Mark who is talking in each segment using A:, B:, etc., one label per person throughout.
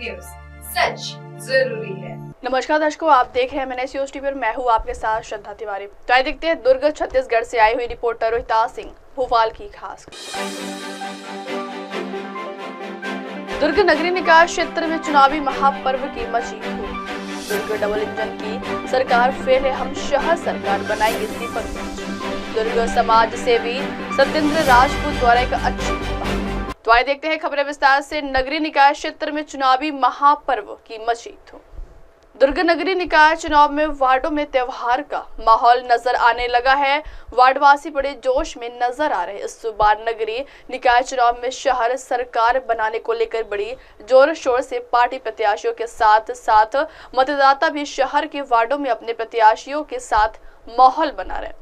A: News, सच जरूरी है।
B: नमस्कार दर्शकों, आप देख रहे हैं मैंने न्यूज टीवी और मैं हूं आपके साथ श्रद्धा तिवारी। तो आइए देखते हैं दुर्ग छत्तीसगढ़ से आई हुई रिपोर्टर रोहिता सिंह भोपाल की खास। दुर्ग नगरीय निकाय क्षेत्र में चुनावी महापर्व की मची धूम। दुर्ग डबल इंजन की सरकार फेल है, हम शहर सरकार बनाएंगे दीपक बेंच। दुर्ग समाज सेवी सत्येंद्र राजपूत द्वारा एक अच्छी बात। तो आइए देखते हैं खबरें विस्तार से। नगरीय निकाय क्षेत्र में चुनावी महापर्व की मची धूम। दुर्ग नगरीय निकाय चुनाव में वार्डों में त्योहार का माहौल नजर आने लगा है। वार्डवासी बड़े जोश में नजर आ रहे हैं। इस बार नगरीय निकाय चुनाव में शहर सरकार बनाने को लेकर बड़ी जोर शोर से पार्टी प्रत्याशियों के साथ साथ मतदाता भी शहर के वार्डों में अपने प्रत्याशियों के साथ माहौल बना रहे हैं।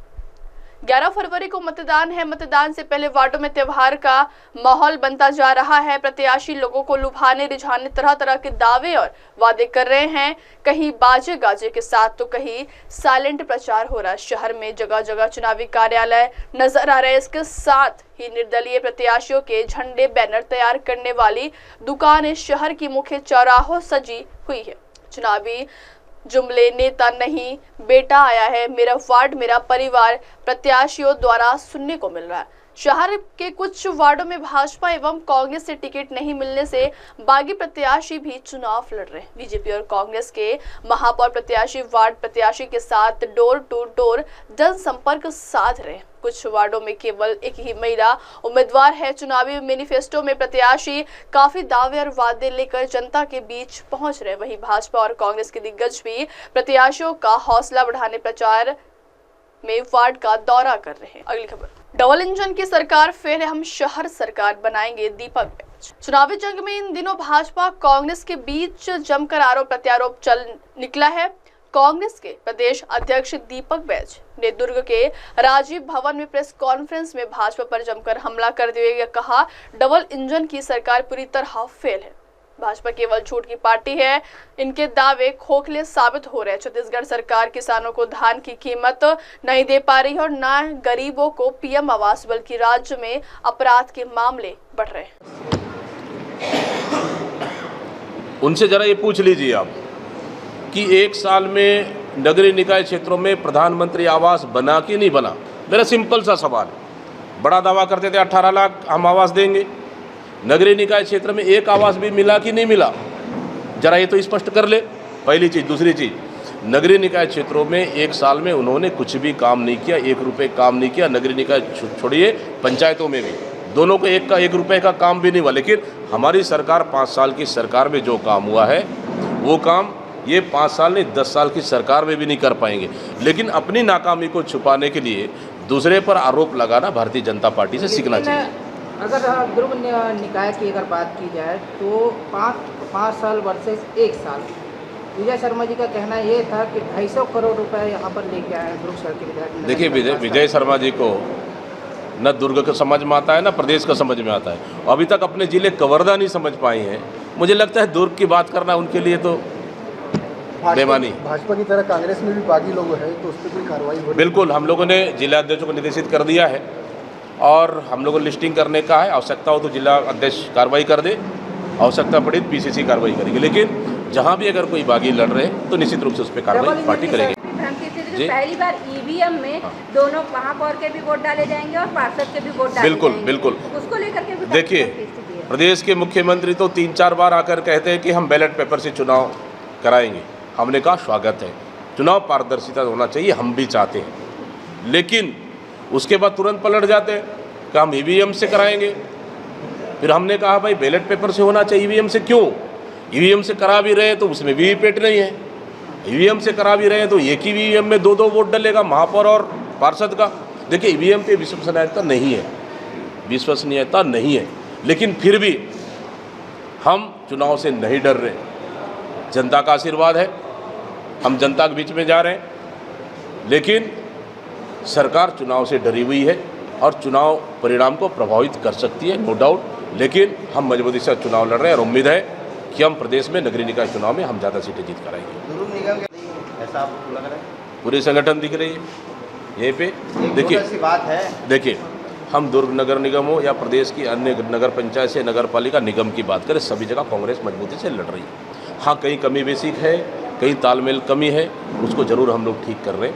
B: 11 फरवरी को मतदान है। मतदान से पहले वार्डों में त्योहार का माहौल बनता जा रहा है। प्रत्याशी लोगों को लुभाने रिझाने तरह तरह के दावे और वादे कर रहे हैं। कहीं बाजे गाजे के साथ तो कहीं साइलेंट प्रचार हो रहा है। शहर में जगह जगह चुनावी कार्यालय नजर आ रहे हैं। इसके साथ ही निर्दलीय प्रत्याशियों के झंडे बैनर तैयार करने वाली दुकानें शहर की मुख्य चौराहों सजी हुई है। चुनावी जुमले नेता नहीं बेटा आया है, मेरा वार्ड मेरा परिवार प्रत्याशियों द्वारा सुनने को मिल रहा है। शहर के कुछ वार्डों में भाजपा एवं कांग्रेस से टिकट नहीं मिलने से बागी प्रत्याशी भी चुनाव लड़ रहे हैं। बीजेपी और कांग्रेस के महापौर प्रत्याशी वार्ड प्रत्याशी के साथ डोर टू डोर जनसंपर्क साध रहे हैं। कुछ वार्डों में केवल एक ही महिला उम्मीदवार है। चुनावी मैनिफेस्टो में प्रत्याशी काफी दावे और वादे लेकर जनता के बीच पहुंच रहे। वहीं भाजपा और कांग्रेस के दिग्गज भी प्रत्याशियों का हौसला बढ़ाने प्रचार में वार्ड का दौरा कर रहे हैं। अगली खबर, डबल इंजन की सरकार फेल है, हम शहर सरकार बनाएंगे दीपक बेंच। चुनावी जंग में इन दिनों भाजपा कांग्रेस के बीच जमकर आरोप प्रत्यारोप चल निकला है। कांग्रेस के प्रदेश अध्यक्ष दीपक बेंच ने दुर्ग के राजीव भवन में प्रेस कॉन्फ्रेंस में भाजपा पर जमकर हमला करते हुए कहा, डबल इंजन की सरकार पूरी तरह फेल है। भाजपा केवल झूठ की पार्टी है, इनके दावे खोखले साबित हो रहे हैं। छत्तीसगढ़ सरकार किसानों को धान की कीमत नहीं दे पा रही है और न गरीबों को पीएम आवास, बल्कि राज्य में अपराध के मामले बढ़ रहे हैं।
C: उनसे जरा ये पूछ लीजिए आप कि एक साल में नगरीय निकाय क्षेत्रों में प्रधानमंत्री आवास बना कि नहीं बना। मेरा सिंपल सा सवाल, बड़ा दावा करते थे 18 लाख हम आवास देंगे, नगरीय निकाय क्षेत्र में एक आवास भी मिला कि नहीं मिला, जरा ये तो स्पष्ट कर ले। पहली चीज़। दूसरी चीज़, नगरीय निकाय क्षेत्रों में एक साल में उन्होंने कुछ भी काम नहीं किया, 1 रुपये काम नहीं किया। नगरीय निकाय छोड़िए, पंचायतों में भी दोनों को 1 रुपये का काम भी नहीं हुआ। लेकिन हमारी सरकार 5 साल की सरकार में जो काम हुआ है वो काम ये 5 साल नहीं 10 साल की सरकार में भी नहीं कर पाएंगे। लेकिन अपनी नाकामी को छुपाने के लिए दूसरे पर आरोप लगाना भारतीय जनता पार्टी से सीखना चाहिए।
D: अगर दुर्ग निकाय की अगर बात की जाए तो 5 साल वर्सेस 1 साल, विजय शर्मा जी का कहना ये था कि 250 करोड़ रुपए यहाँ पर लेके आए दुर्ग शहर के विधायक।
C: देखिए, विजय शर्मा जी को न दुर्ग का समझ में आता है न प्रदेश का समझ में आता है। अभी तक अपने जिले कवर्धा नहीं समझ पाए हैं। मुझे लगता है दुर्ग की बात करना उनके लिए तो बेमानी।
E: भाजपा की तरह कांग्रेस में भी बागी लोग हैं, तो उस पर कोई कार्रवाई हो?
C: बिल्कुल, हम लोगों ने जिला अध्यक्षों को निर्देशित कर दिया है और हम लोगों को लिस्टिंग करने का है। आवश्यकता हो तो जिला अध्यक्ष कार्रवाई कर दे, आवश्यकता पड़ी तो पीसीसी कार्रवाई करेगी। लेकिन जहां भी अगर कोई बागी लड़ रहे हैं तो निश्चित रूप से उस पर कार्रवाई पार्टी करेगी।
F: पहली बार ईवीएम में दोनों महापौर के भी वोट डाले जाएंगे और पार्षद के भी वोट डाले
C: बिल्कुल
F: जाएंगे।
C: बिल्कुल।
F: उसको लेकर के
C: देखिए, प्रदेश के मुख्यमंत्री तो 3-4 बार आकर कहते हैं कि हम बैलेट पेपर से चुनाव कराएंगे। हमने कहा स्वागत है, चुनाव पारदर्शिता होना चाहिए, हम भी चाहते हैं। लेकिन उसके बाद तुरंत पलट जाते हैं कि हम ईवीएम से कराएंगे। फिर हमने कहा भाई बैलेट पेपर से होना चाहिए, ईवीएम से क्यों? ईवीएम से करा भी रहे तो उसमें वीवीपैट नहीं है। ईवीएम से करा भी रहे तो एक ही ईवीएम में 2-2 वोट डलेगा, महापौर और पार्षद का। देखिए, ईवीएम पे विश्वसनीयता नहीं है, लेकिन फिर भी हम चुनाव से नहीं डर रहे। जनता का आशीर्वाद है, हम जनता के बीच में जा रहे हैं। लेकिन सरकार चुनाव से डरी हुई है और चुनाव परिणाम को प्रभावित कर सकती है, नो डाउट। लेकिन हम मजबूती से चुनाव लड़ रहे हैं और उम्मीद है कि हम प्रदेश में नगरीय निकाय चुनाव में हम ज़्यादा सीटें जीत कराएंगे।
E: ऐसा आपको लग रहा है?
C: पूरे संगठन दिख रही है यहीं पे। देखिए,
E: बात है।
C: देखिए, हम दुर्ग नगर निगम हो या प्रदेश की अन्य नगर पंचायत से नगर पालिका निगम की बात करें, सभी जगह कांग्रेस मजबूती से लड़ रही है। हाँ, कहीं कमी बेसिक है, कहीं तालमेल कमी है, उसको ज़रूर हम लोग ठीक कर रहे हैं,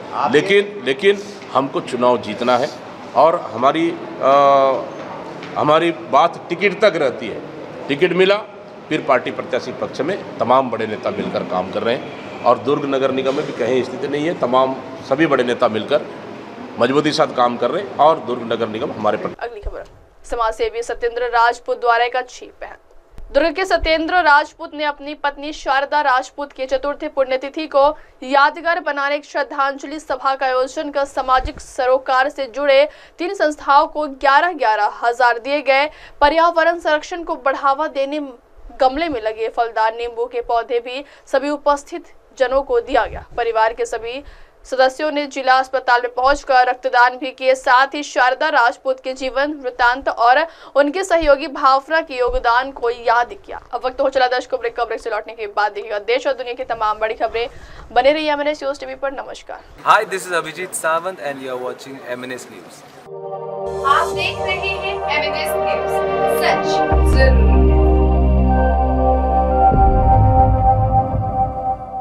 C: लेकिन हमको चुनाव जीतना है और हमारी बात टिकट तक रहती है। टिकट मिला फिर पार्टी प्रत्याशी पक्ष में तमाम बड़े नेता मिलकर काम कर रहे हैं और दुर्ग नगर निगम में भी कहीं स्थिति नहीं है, तमाम सभी बड़े नेता मिलकर मजबूती के साथ काम कर रहे हैं और दुर्ग नगर निगम हमारे पर।
B: अगली खबर, समाज सेवी सत्येंद्र राजपूत द्वारा एक अच्छी पहल। दुर्ग के सत्येंद्र राजपूत ने अपनी पत्नी शारदा राजपूत की चतुर्थी पुण्यतिथि को यादगार बनाने एक श्रद्धांजलि सभा का आयोजन कर सामाजिक सरोकार से जुड़े 3 संस्थाओं को 11,000 दिए गए। पर्यावरण संरक्षण को बढ़ावा देने गमले में लगे फलदार नींबू के पौधे भी सभी उपस्थित जनों को दिया गया। परिवार के सभी सदस्यों ने जिला अस्पताल में पहुंचकर रक्तदान भी किए। साथ ही शारदा राजपूत के जीवन वृत्तांत और उनके सहयोगी भावना के योगदान को याद किया। अब वक्त हो चला दर्शकों ब्रेक से लौटने के बाद देखिएगा देश और दुनिया की तमाम बड़ी खबरें। बने रहिए एमएनएस न्यूज टीवी पर। नमस्कार।
G: Hi, this is Abhijeet Sawant and you are watching MNS news.
A: आप देख रहे हैं एमएनएस न्यूज, सच